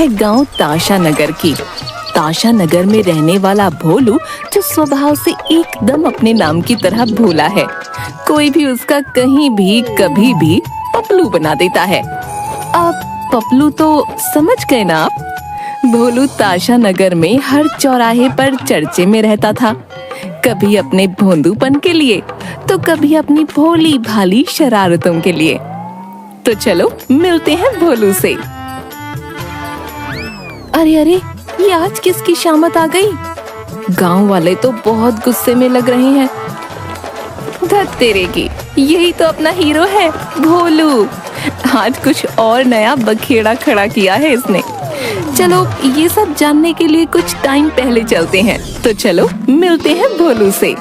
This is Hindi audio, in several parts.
है गांव ताशा नगर की। ताशा नगर में रहने वाला भोलू जो स्वभाव से एकदम अपने नाम की तरह भोला है, कोई भी उसका कहीं भी कभी भी पपलू बना देता है। अब पपलू तो समझ गए ना आप। भोलू ताशा नगर में हर चौराहे पर चर्चे में रहता था, कभी अपने भोंदूपन के लिए तो कभी अपनी भोली भाली शरारतों के लिए। तो चलो मिलते हैं भोलू से। अरे अरे, ये आज किसकी शामत आ गई? गांव वाले तो बहुत गुस्से में लग रहे हैं। धत तेरे की, यही तो अपना हीरो है भोलू। आज कुछ और नया बखेड़ा खड़ा किया है इसने। चलो ये सब जानने के लिए कुछ टाइम पहले चलते हैं। तो चलो मिलते हैं भोलू से।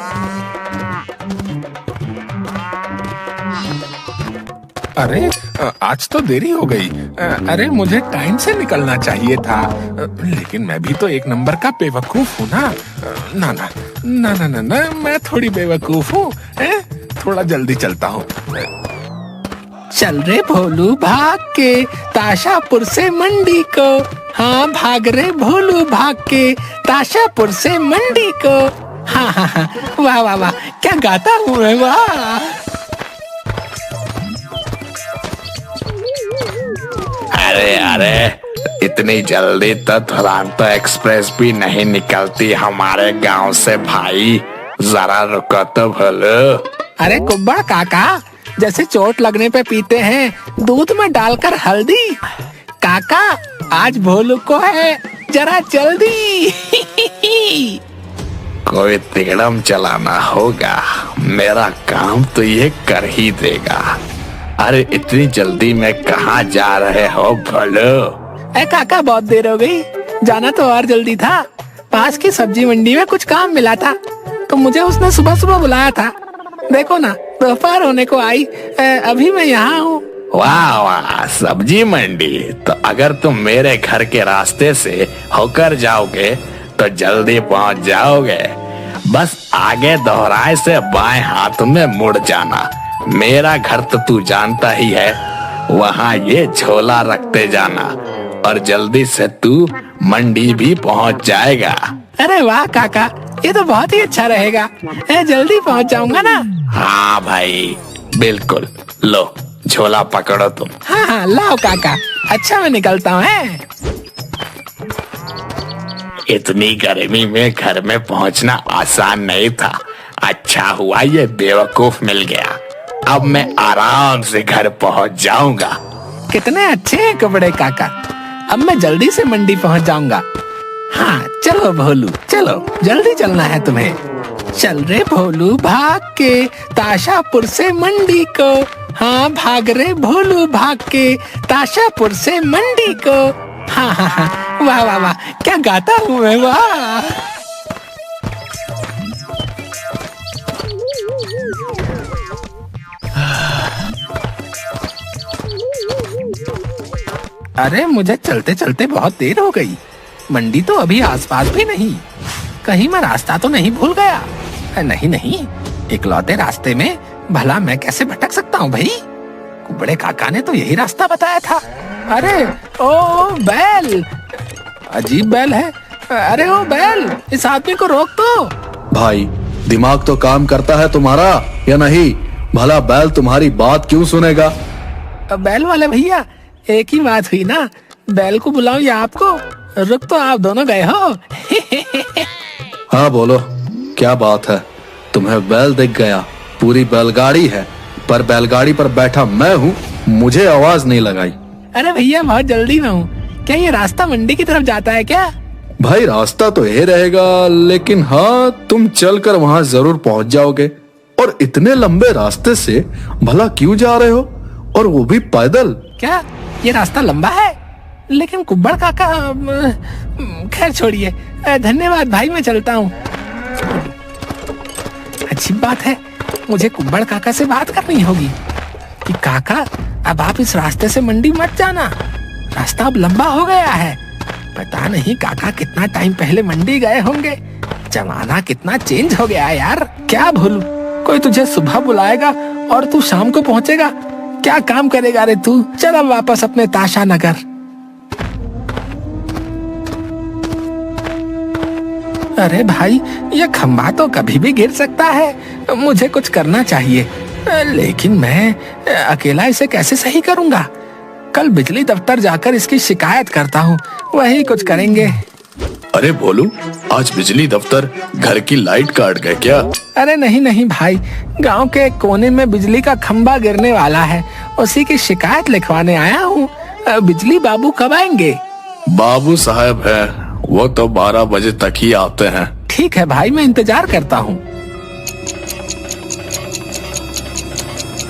अरे आज तो देरी हो गई। अरे मुझे टाइम से निकलना चाहिए था, लेकिन मैं भी तो एक नंबर का बेवकूफ हूँ ना। ना ना ना ना ना ना, मैं थोड़ी बेवकूफ हूँ। थोड़ा जल्दी चलता हूँ। चल रे भोलू भाग के ताशापुर से मंडी को। हाँ भाग रे भोलू भाग के ताशापुर से मंडी को। हाँ हाँ हाँ, वाह वाह वाह, क्या गाता हूँ मैं, वाह। अरे अरे, इतनी जल्दी तो दुरंतो एक्सप्रेस भी नहीं निकलती हमारे गांव से भाई, जरा रुको तो भोलू। अरे कुब्बड़ काका, जैसे चोट लगने पे पीते हैं दूध में डालकर हल्दी, काका आज भोलू को है जरा जल्दी। कोई तिगड़म चलाना होगा, मेरा काम तो ये कर ही देगा। अरे इतनी जल्दी में कहाँ जा रहे हो भोलू? काका बहुत देर हो गई, जाना तो और जल्दी था। पास की सब्जी मंडी में कुछ काम मिला था, तो मुझे उसने सुबह सुबह बुलाया था। देखो ना, दोपहर होने को आई, अभी मैं यहाँ हूँ। वाह वाह, सब्जी मंडी। तो अगर तुम मेरे घर के रास्ते से होकर जाओगे तो जल्दी पहुँच जाओगे। बस आगे दोहराए से बाएं हाथ में मुड़ जाना। मेरा घर तो तू जानता ही है, वहाँ ये झोला रखते जाना और जल्दी से तू मंडी भी पहुँच जाएगा। अरे वाह काका, ये तो बहुत ही अच्छा रहेगा। जल्दी पहुँच जाऊंगा ना। हाँ भाई बिल्कुल, लो झोला पकड़ो तुम। हाँ हाँ लाओ काका, अच्छा मैं निकलता हूँ। इतनी गर्मी में घर में पहुँचना आसान नहीं था। अच्छा हुआ ये बेवकूफ मिल गया, अब मैं आराम से घर पहुँच जाऊंगा। कितने अच्छे हैं कपड़े काका, अब मैं जल्दी से मंडी पहुँच जाऊंगा। हाँ चलो भोलू चलो, जल्दी चलना है तुम्हें। चल रे भोलू भाग के ताशापुर से मंडी को। हाँ भाग रे भोलू भाग के ताशापुर से मंडी को। हाँ हाँ हाँ, वाह वाह वाह, क्या गाता हूँ मैं, वाह। अरे मुझे चलते चलते बहुत देर हो गई, मंडी तो अभी आसपास भी नहीं। कहीं मैं रास्ता तो नहीं भूल गया? नहीं नहीं, इकलौते रास्ते में भला मैं कैसे भटक सकता हूँ भाई? कुबड़े काका ने तो यही रास्ता बताया था। अरे ओ बैल, अजीब बैल है। अरे ओ बैल, इस आदमी को रोक दो। भाई दिमाग तो काम करता है तुम्हारा या नहीं? भला बैल तुम्हारी बात क्यों सुनेगा? बैल वाले भैया, एक ही बात हुई ना, बैल को बुलाऊं या आपको? रुक तो आप दोनों गए हो। हाँ बोलो, क्या बात है? तुम्हें बैल दिख गया? पूरी बैलगाड़ी है, पर बैलगाड़ी पर बैठा मैं हूँ, मुझे आवाज नहीं लगाई। अरे भैया बहुत जल्दी में हूँ। क्या ये रास्ता मंडी की तरफ जाता है क्या? भाई रास्ता तो यही रहेगा, लेकिन हाँ तुम चलकर वहाँ जरूर पहुँच जाओगे। और इतने लंबे रास्ते से भला क्यों जा रहे हो, और वो भी पैदल? क्या ये रास्ता लंबा है? लेकिन कुब्बड़ काका, खैर छोड़िए, धन्यवाद भाई, मैं चलता हूँ। अच्छी बात है, मुझे कुब्बड़ काका से बात करनी होगी कि काका अब आप इस रास्ते से मंडी मत जाना, रास्ता अब लंबा हो गया है। पता नहीं काका कितना टाइम पहले मंडी गए होंगे, जमाना कितना चेंज हो गया है यार। क्या भूलू, कोई तुझे सुबह बुलाएगा और तू शाम को पहुंचेगा, क्या काम करेगा रे तू? चल अब वापस अपने ताशा नगर। अरे भाई, ये खंभा तो कभी भी गिर सकता है, मुझे कुछ करना चाहिए। लेकिन मैं अकेला इसे कैसे सही करूंगा? कल बिजली दफ्तर जाकर इसकी शिकायत करता हूँ, वही कुछ करेंगे। अरे भोलू, आज बिजली दफ्तर घर की लाइट काट गए क्या? अरे नहीं नहीं भाई, गांव के एक कोने में बिजली का खंभा गिरने वाला है, उसी की शिकायत लिखवाने आया हूँ। बिजली बाबू कब आएंगे? बाबू साहब है, वो तो 12 बजे तक ही आते हैं। ठीक है भाई, मैं इंतजार करता हूँ।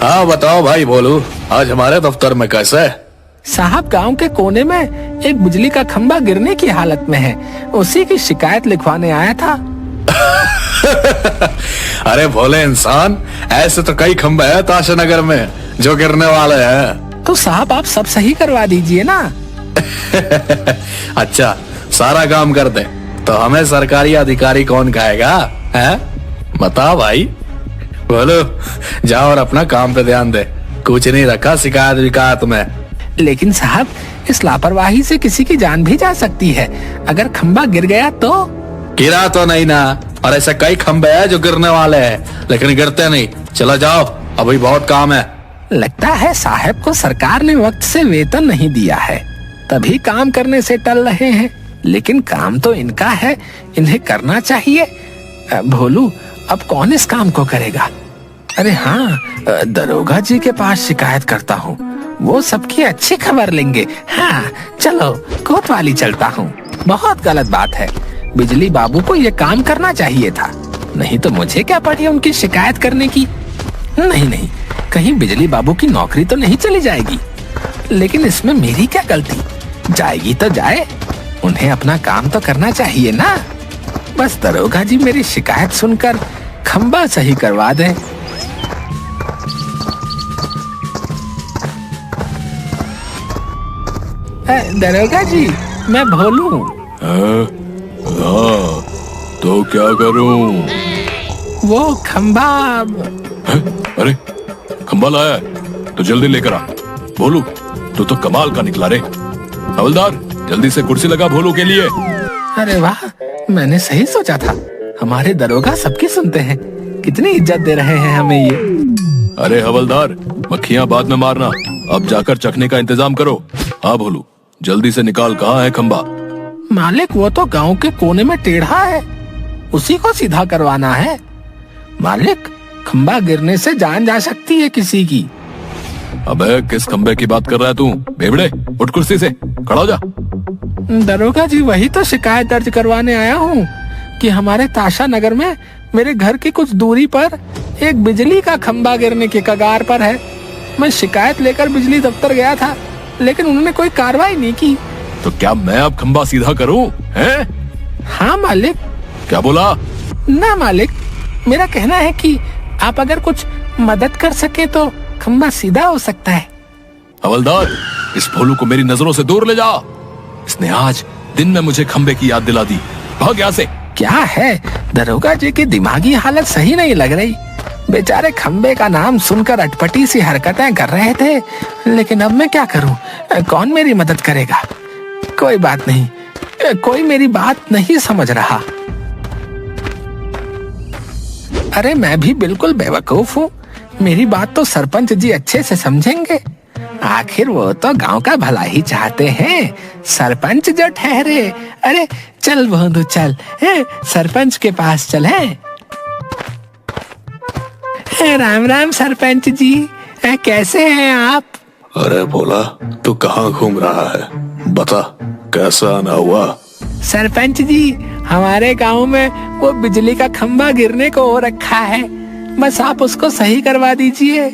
हाँ बताओ भाई भोलू, आज हमारे दफ्तर में कैसे है? साहब, गांव के कोने में एक बिजली का खंभा गिरने की हालत में है, उसी की शिकायत लिखवाने आया था। अरे भोले इंसान, ऐसे तो कई खंभे हैं ताशा नगर में जो गिरने वाले हैं। तो साहब, आप सब सही करवा दीजिए ना। अच्छा, सारा काम कर दे तो हमें सरकारी अधिकारी कौन कहेगा? है बताओ भाई। बोलो, जाओ और अपना काम पे ध्यान दे, कुछ नहीं रखा शिकायत विकायत में। लेकिन साहब, इस लापरवाही से किसी की जान भी जा सकती है। अगर खंभा गिर गया तो? गिरा तो नहीं ना, और ऐसे कई खंभे हैं जो गिरने वाले हैं लेकिन गिरते नहीं। चलो जाओ, अभी बहुत काम है। लगता है साहब को सरकार ने वक्त से वेतन नहीं दिया है, तभी काम करने से टल रहे हैं। लेकिन काम तो इनका है, इन्हें करना चाहिए। भोलू, अब कौन इस काम को करेगा? अरे हाँ, दरोगा जी के पास शिकायत करता हूँ, वो सबकी अच्छी खबर लेंगे। हाँ चलो, कोतवाली चलता हूँ। बहुत गलत बात है, बिजली बाबू को ये काम करना चाहिए था, नहीं तो मुझे क्या पड़ी उनकी शिकायत करने की। नहीं नहीं, कहीं बिजली बाबू की नौकरी तो नहीं चली जाएगी। लेकिन इसमें मेरी क्या गलती? जाएगी तो जाए, उन्हें अपना काम तो करना चाहिए ना। बस दरोगा जी मेरी शिकायत सुनकर खंभा सही करवा दें। दरोगा जी, मैं भोलू हूँ। तो क्या करूं? वो खंभा। अरे खंभा लाया है तो जल्दी लेकर आ। भोलू, तू तो कमाल का निकला रे। हवलदार, जल्दी से कुर्सी लगा भोलू के लिए। अरे वाह, मैंने सही सोचा था, हमारे दरोगा सबकी सुनते हैं। कितनी इज्जत दे रहे हैं हमें ये। अरे हवलदार, मक्खियां बाद में मारना, अब जाकर चखने का इंतजाम करो। हाँ भोलू, जल्दी से निकाल, कहाँ है खंभा? मालिक, वो तो गांव के कोने में टेढ़ा है, उसी को सीधा करवाना है। मालिक, खंभा गिरने से जान जा सकती है किसी की। अबे किस खंबे की बात कर रहा है तू? बेवड़े, उठ कुर्सी से, खड़ा हो जा। दरोगा जी, वही तो शिकायत दर्ज करवाने आया हूँ कि हमारे ताशा नगर में मेरे घर की कुछ दूरी पर एक बिजली का खंभा गिरने के कगार पर है। मैं शिकायत लेकर बिजली दफ्तर गया था, लेकिन उन्होंने कोई कार्रवाई नहीं की। तो क्या मैं अब खंभा सीधा करूं? हैं? हाँ मालिक। क्या बोला? ना मालिक, मेरा कहना है कि आप अगर कुछ मदद कर सके तो खंभा सीधा हो सकता है। हवलदार, इस भोलू को मेरी नजरों से दूर ले जा। इसने आज दिन में मुझे खंबे की याद दिला दी। भाग यहाँ से। क्या है, दरोगा जी की दिमागी हालत सही नहीं लग रही। बेचारे खंबे का नाम सुनकर अटपटी सी हरकतें कर रहे थे, लेकिन अब मैं क्या करूं? कौन मेरी मदद करेगा? कोई बात नहीं, कोई मेरी बात नहीं समझ रहा। अरे मैं भी बिल्कुल बेवकूफ हूँ, मेरी बात तो सरपंच जी अच्छे से समझेंगे। आखिर वो तो गांव का भला ही चाहते हैं, सरपंच जो ठहरे। अरे चल बंधु चल, सरपंच के पास चल। राम राम सरपंच जी, कैसे हैं आप? अरे भोला, तू कहाँ घूम रहा है? बता, कैसा आना हुआ? सरपंच जी, हमारे गांव में वो बिजली का खंभा गिरने को हो रखा है, बस आप उसको सही करवा दीजिए।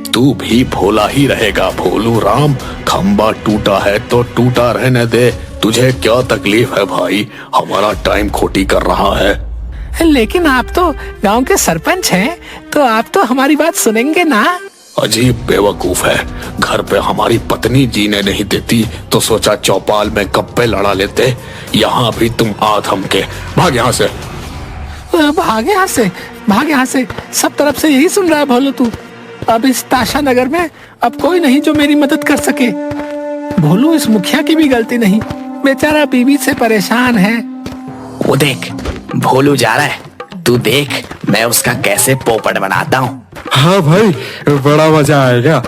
तू भी भोला ही रहेगा भोलू राम। खंभा टूटा है तो टूटा रहने दे, तुझे क्या तकलीफ है भाई? हमारा टाइम खोटी कर रहा है। लेकिन आप तो गांव के सरपंच हैं, तो आप तो हमारी बात सुनेंगे ना? अजीब बेवकूफ है, घर पे हमारी पत्नी जीने नहीं देती तो सोचा चौपाल में गप्पे लड़ा लेते। यहाँ भी तुम आ थमके। भाग यहाँ से। भाग यहाँ से, भाग यहाँ से, सब तरफ से यही सुन रहा है भोलू तू। अब इस ताशा नगर में अब कोई नहीं जो मेरी मदद कर सके। भोलू, इस मुखिया की भी गलती नहीं, बेचारा बीवी से परेशान है। वो देख, भोलू जा रहा है, तू देख मैं उसका कैसे पोपट बनाता हूँ। हाँ भाई, बड़ा मजा आएगा।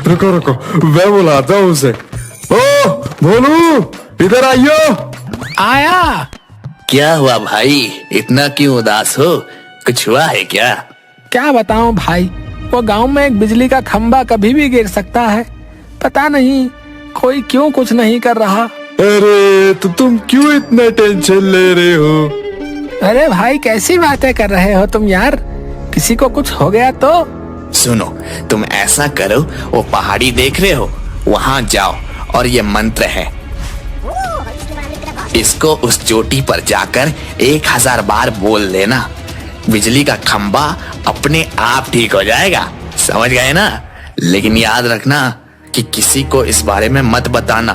रुको रुको, मैं बुलाता हूँ उसे। ओ भोलू, इधर आइयो। आया। क्या हुआ भाई, इतना क्यों उदास हो? कुछ हुआ है क्या? क्या बताऊं भाई, वो गांव में एक बिजली का खंभा कभी भी गिर सकता है। पता नहीं कोई क्यों कुछ नहीं कर रहा। अरे तो तुम क्यों इतना टेंशन ले रहे हो? अरे भाई कैसी बातें कर रहे हो तुम यार, किसी को कुछ हो गया तो? सुनो, तुम ऐसा करो, वो पहाड़ी देख रहे हो, वहां जाओ और ये मंत्र है, इसको उस चोटी पर जाकर 1000 बार बोल लेना। बिजली का खंभा अपने आप ठीक हो जाएगा, समझ गए ना? लेकिन याद रखना कि किसी को इस बारे में मत बताना,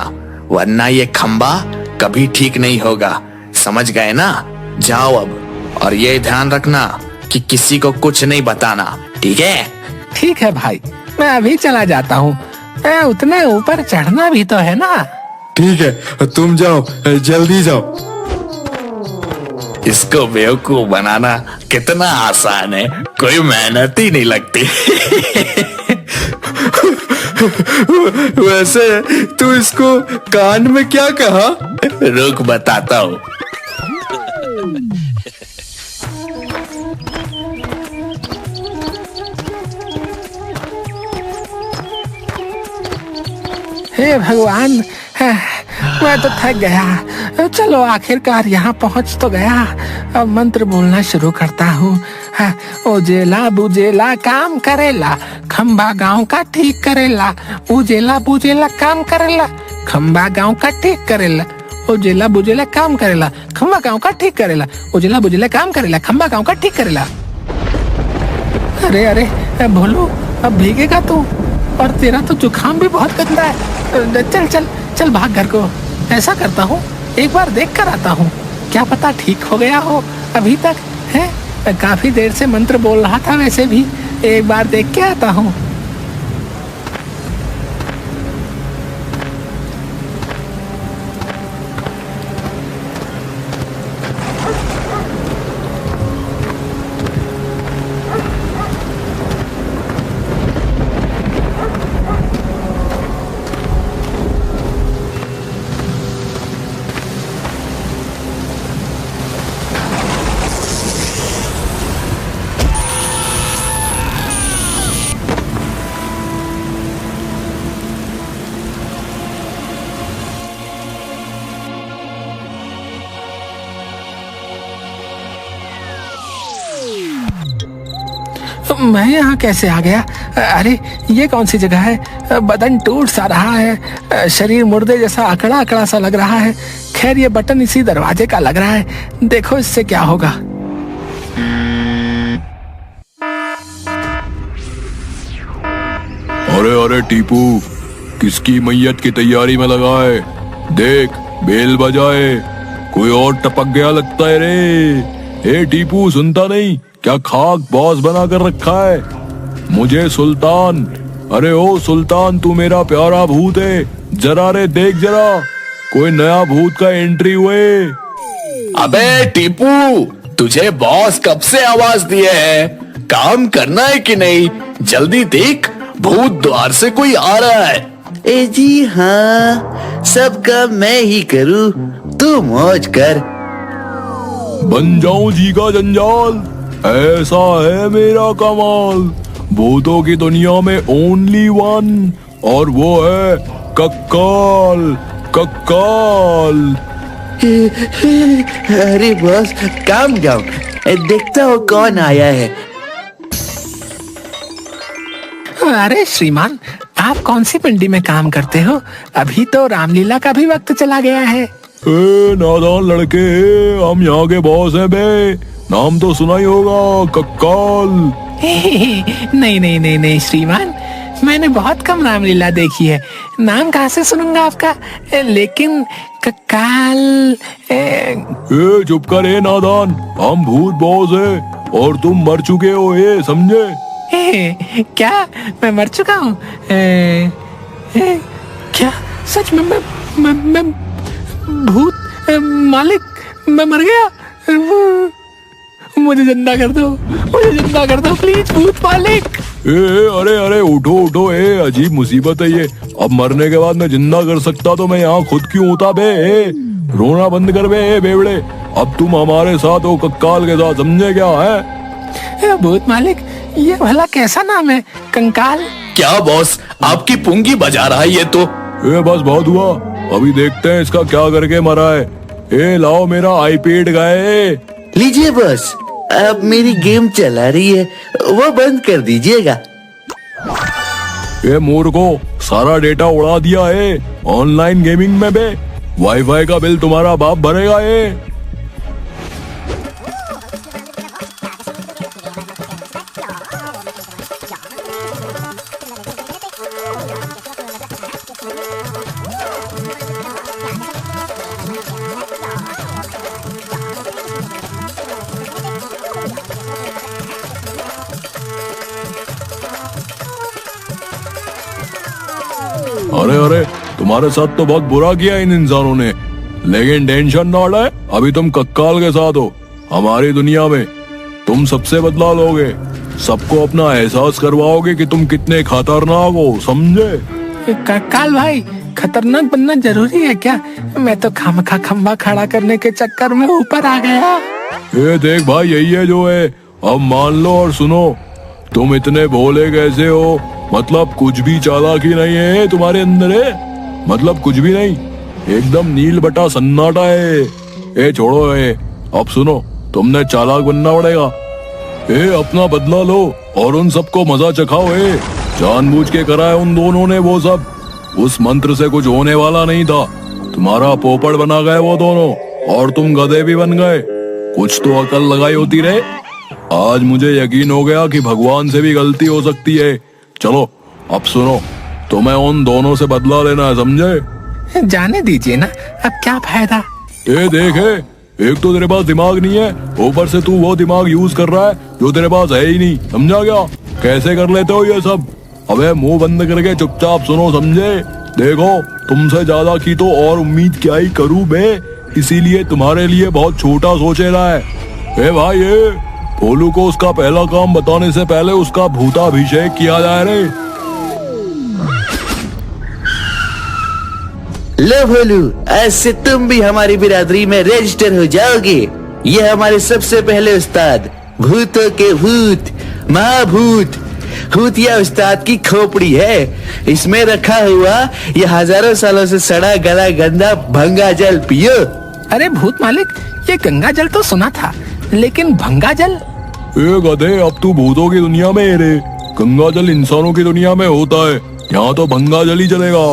वरना ये खंभा कभी ठीक नहीं होगा, समझ गए ना? जाओ अब, और ये ध्यान रखना कि किसी को कुछ नहीं बताना, ठीक है? ठीक है भाई, मैं अभी चला जाता हूँ। उतने ऊपर चढ़ना भी तो है ना। ठीक है, तुम जाओ, जल्दी जाओ। इसको बेवकूफ बनाना कितना आसान है, कोई मेहनत ही नहीं लगती। वैसे तू इसको कान में क्या कहा? रुक बताता हूँ। हे भगवान, मैं तो थक गया। चलो आखिरकार यहाँ पहुँच तो गया। अब मंत्र बोलना शुरू करता हूँ। उजेला बुजेला काम करेला, खंबा गांव का ठीक करेला। उजेला बुजेला काम करेला, खंबा गांव का ठीक करेला। उजेला बुजेला काम करेला, खंबा गांव का ठीक करेला। उजेला बुजेला काम करेला, खंबा गांव का ठीक करेला। अरे अरे भोलू, अब भीगेगा तू, और तेरा तो जुकाम भी बहुत गंदा है। चल चल चल भाग घर को। ऐसा करता हूँ, एक बार देख कर आता हूँ, क्या पता ठीक हो गया हो अभी तक है। काफी देर से मंत्र बोल रहा था, वैसे भी एक बार देख के आता हूँ। मैं यहाँ कैसे आ गया? अरे ये कौन सी जगह है? बदन टूट सा रहा है, शरीर मुर्दे जैसा अकड़ा अकड़ा सा लग रहा है। खैर ये बटन इसी दरवाजे का लग रहा है, देखो इससे क्या होगा। अरे अरे टीपू, किसकी मैयत की तैयारी में लगा है? देख बेल बजाए, कोई और टपक गया लगता है रे। ए टीपू, सुनता नहीं क्या? खाक बॉस बना कर रखा है मुझे सुल्तान। अरे ओ सुल्तान, तू मेरा प्यारा भूत है, जरा रे देख जरा, कोई नया भूत का एंट्री हुए। अबे टीपू, तुझे बॉस कब से आवाज दिए है? काम करना है कि नहीं? जल्दी देख, भूत द्वार से कोई आ रहा है। ए जी हाँ, सब काम मैं ही करूँ, तू मौज कर। बन जाऊं जी का जंजाल, ऐसा है मेरा कमाल। भूतों की दुनिया में ओनली वन, और वो है कक्काल। कक्काल। अरे बॉस, काम डाउन, देखता हो कौन आया है। अरे श्रीमान, आप कौन सी पिंडी में काम करते हो? अभी तो रामलीला का भी वक्त चला गया है। ए नादान लड़के, हम यहाँ के बॉस हैं बे, नाम तो सुना ही होगा, कक्काल। नहीं नहीं नहीं नहीं श्रीमान, मैंने बहुत कम रामलीला देखी है, नाम कहाँ से सुनूंगा आपका? लेकिन कक्काल। ए चुप कर ए नादान, हम भूत बॉस है और तुम मर चुके हो, ये समझे? क्या मैं मर चुका हूँ? क्या सच में? मैं भूत? मालिक मैं मर गया। मुझे जिंदा कर दो, मुझे जिंदा कर दो प्लीज भूत मालिक। अरे अरे उठो उठो, अजीब मुसीबत है ये। अब मरने के बाद मैं जिंदा कर सकता तो मैं यहाँ खुद क्यों होता बे। रोना बंद कर बे बेवड़े। अब तुम हमारे साथ हो कंकाल के साथ, समझे क्या है? भूत मालिक ये भला कैसा नाम है, कंकाल? क्या बॉस, आपकी पुंगी बजा रहा है ये तो। बस बहुत हुआ, अभी देखते हैं इसका क्या करके मरा है। लाओ मेरा आईपैड गए। लीजिए बॉस, अब मेरी गेम चला रही है, वो बंद कर दीजिएगा। मूर्खो, सारा डेटा उड़ा दिया है ऑनलाइन गेमिंग में बे। वाईफाई का बिल तुम्हारा बाप भरेगा ये। अरे अरे, तुम्हारे साथ तो बहुत बुरा किया इन इंसानों ने, लेकिन टेंशन ना ले, अभी तुम कक्काल के साथ हो हमारी दुनिया में। तुम सबसे बदला लोगे, सबको अपना एहसास करवाओगे कि तुम कितने खतरनाक हो, समझे? कक्काल भाई, खतरनाक बनना जरूरी है क्या? मैं तो खामखा खंबा खड़ा करने के चक्कर में ऊपर आ गया। देख भाई, यही है जो है। अब मान लो और सुनो, तुम इतने भोले कैसे हो? मतलब कुछ भी चालाकी नहीं है तुम्हारे अंदर है, मतलब कुछ भी नहीं, एकदम नील बटा सन्नाटा है। छोड़ो अब सुनो, तुमने चालाक बनना पड़ेगा। अपना बदला लो और उन सबको मजा चखाओ। जानबूझ के करा है उन दोनों ने वो सब। उस मंत्र से कुछ होने वाला नहीं था, तुम्हारा पोपट बना गए वो दोनों, और तुम गधे भी बन गए। कुछ तो अकल लगाई होती रे। आज मुझे यकीन हो गया कि भगवान से भी गलती हो सकती है। चलो अब सुनो, तुम्हें उन दोनों से बदला लेना है, समझे? जाने दीजिए ना, अब क्या फायदा। देखे, एक तो तेरे पास दिमाग नहीं है, ऊपर से तू वो दिमाग यूज कर रहा है जो तेरे पास है ही नहीं, समझा क्या? कैसे कर लेते हो ये सब? अबे मुंह बंद करके चुपचाप सुनो, समझे? देखो, तुमसे ज्यादा की तो और उम्मीद क्या ही करूं बे, इसीलिए तुम्हारे लिए बहुत छोटा सोचे रहा है। भाई, भोलू को उसका पहला काम बताने से पहले उसका भूताभिषेक किया जाए रे। लो भोलू, आज से तुम भी हमारी बिरादरी में रजिस्टर हो जाओगे। ये हमारे सबसे पहले उस्ताद, भूतों के भूत, महाभूत भूतिया उस्ताद की खोपड़ी है। इसमें रखा हुआ ये हजारों सालों से सड़ा गला गंदा भंगा जल पियो। अरे भूत मालिक, ये गंगा जल तो सुना था, लेकिन भंगा जल? गधे, अब तू भूतों की दुनिया में है रे, गंगा जल इंसानों की दुनिया में होता है। यहाँ तो भंगा जल ही चलेगा।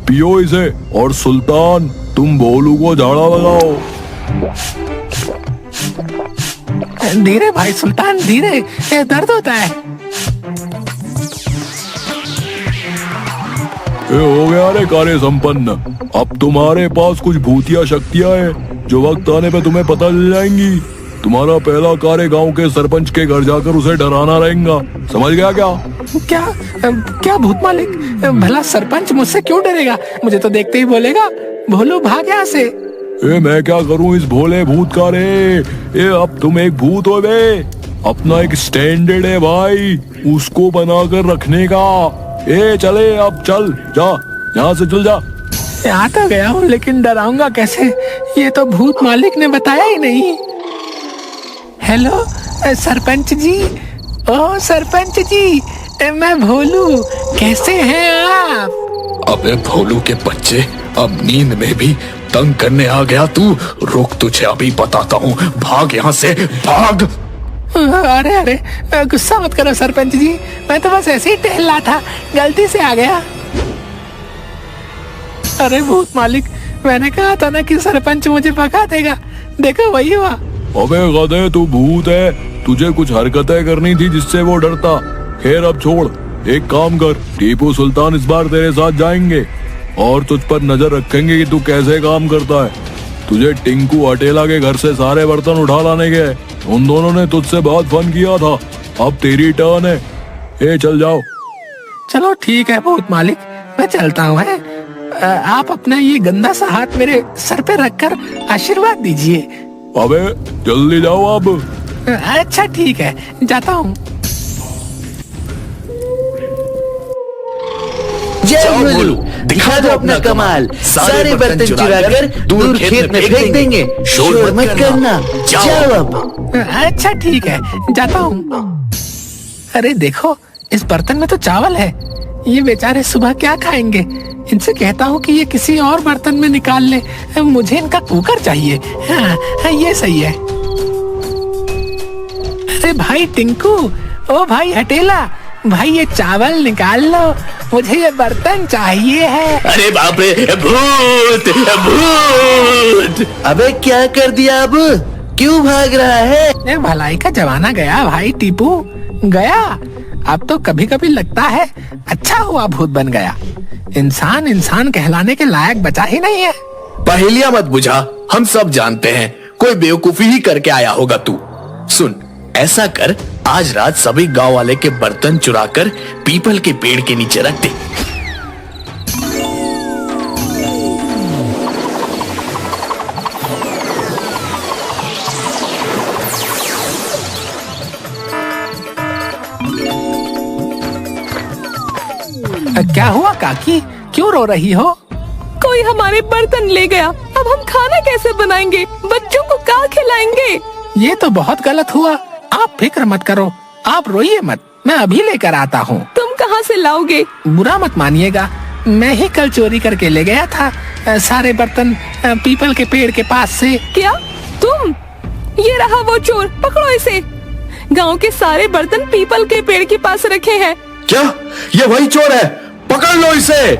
पियो इसे, और सुल्तान तुम भोलू को झाड़ा लगाओ। धीरे भाई सुल्तान, धीरे, दर्द होता है। हो गया रे कार्य संपन्न। अब तुम्हारे पास कुछ भूतिया शक्तियां हैं जो वक्त आने पे तुम्हें पता चल जाएंगी। तुम्हारा पहला कार्य गांव के सरपंच के घर जाकर उसे डराना रहेगा, समझ गया क्या? क्या भूत मालिक, भला सरपंच मुझसे क्यों डरेगा? मुझे तो देखते ही बोलेगा, भोलू भाग यहाँ से। मैं क्या करूं इस भोले भूत का रे? अब तुम एक भूत हो बे, अपना एक स्टैंडर्ड है भाई, उसको बनाकर रखने का। चले, अब चल, जा यहाँ से, चल जा। आ तो गया हूँ, लेकिन डराऊंगा कैसे? ये तो भूत मालिक ने बताया ही नहीं। हेलो सरपंच जी, ओ सरपंच जी, मैं भोलू, कैसे हैं आप? अबे भोलू के बच्चे, अब नींद में भी तंग करने आ गया तू। रुक, तुझे अभी बताता हूँ, भाग यहाँ से, भाग। अरे अरे, गुस्सा मत करो सरपंच जी, मैं तो बस ऐसे ही टहल रहा था, गलती से आ गया। अरे भूत मालिक, मैंने कहा था ना कि सरपंच मुझे भगा देगा, देखो वही हुआ। अबे गधे, तू भूत है, तुझे कुछ हरकतें करनी थी जिससे वो डरता। खैर अब छोड़, एक काम कर, टीपू सुल्तान इस बार तेरे साथ जाएंगे और तुझ पर नजर रखेंगे कि तू कैसे काम करता है। तुझे टिंकू अटेला के घर से सारे बर्तन उठा लाने के, उन दोनों ने तुझसे बहुत फन किया था, अब तेरी टर्न है। चल जाओ। चलो ठीक है भूत मालिक, मैं चलता हूँ। आप अपना ये गंदा सा हाथ मेरे सर पे रखकर आशीर्वाद दीजिए। अबे जल्दी जाओ अब। अच्छा ठीक है, जाता हूँ। जय भोलू, दिखा दो अपना कमाल। सारे बर्तन चुरा कर दूर खेत में फेंक देंगे। शोर मत करना, जाओ अब। अच्छा ठीक है, जाता हूँ। अरे देखो, इस बर्तन में तो चावल है। ये बेचारे सुबह क्या खाएंगे? इनसे कहता हूँ कि ये किसी और बर्तन में निकाल ले। मुझे इनका कुकर चाहिए। हाँ, ये सही है। अरे भाई टिंकू, ओ भाई हटेला, भाई ये चावल निकाल लो, मुझे ये बर्तन चाहिए है। अरे बाप रे, भूत भूत। अबे क्या कर दिया अब? क्यों भाग रहा है? ये भलाई का जमाना गया भाई टीपू, गया। अब तो कभी कभी लगता है अच्छा हुआ भूत बन गया। इंसान इंसान कहलाने के लायक बचा ही नहीं है। पहेलियां मत बुझा, हम सब जानते हैं कोई बेवकूफी ही करके आया होगा तू। सुन, ऐसा कर, आज रात सभी गांव वाले के बर्तन चुराकर पीपल के पेड़ के नीचे रख दे। क्या हुआ काकी, क्यों रो रही हो? कोई हमारे बर्तन ले गया, अब हम खाना कैसे बनाएंगे? बच्चों को क्या खिलाएंगे? ये तो बहुत गलत हुआ। आप फिक्र मत करो, आप रोइए मत, मैं अभी लेकर आता हूँ। तुम कहाँ से लाओगे? बुरा मत मानिएगा, मैं ही कल चोरी करके ले गया था सारे बर्तन पीपल के पेड़ के पास से। क्या तुम? ये रहा वो चोर, पकड़ो इसे। गांव के सारे बर्तन पीपल के पेड़ के पास रखे हैं। क्या ये वही चोर है? पकड़ लो इसे।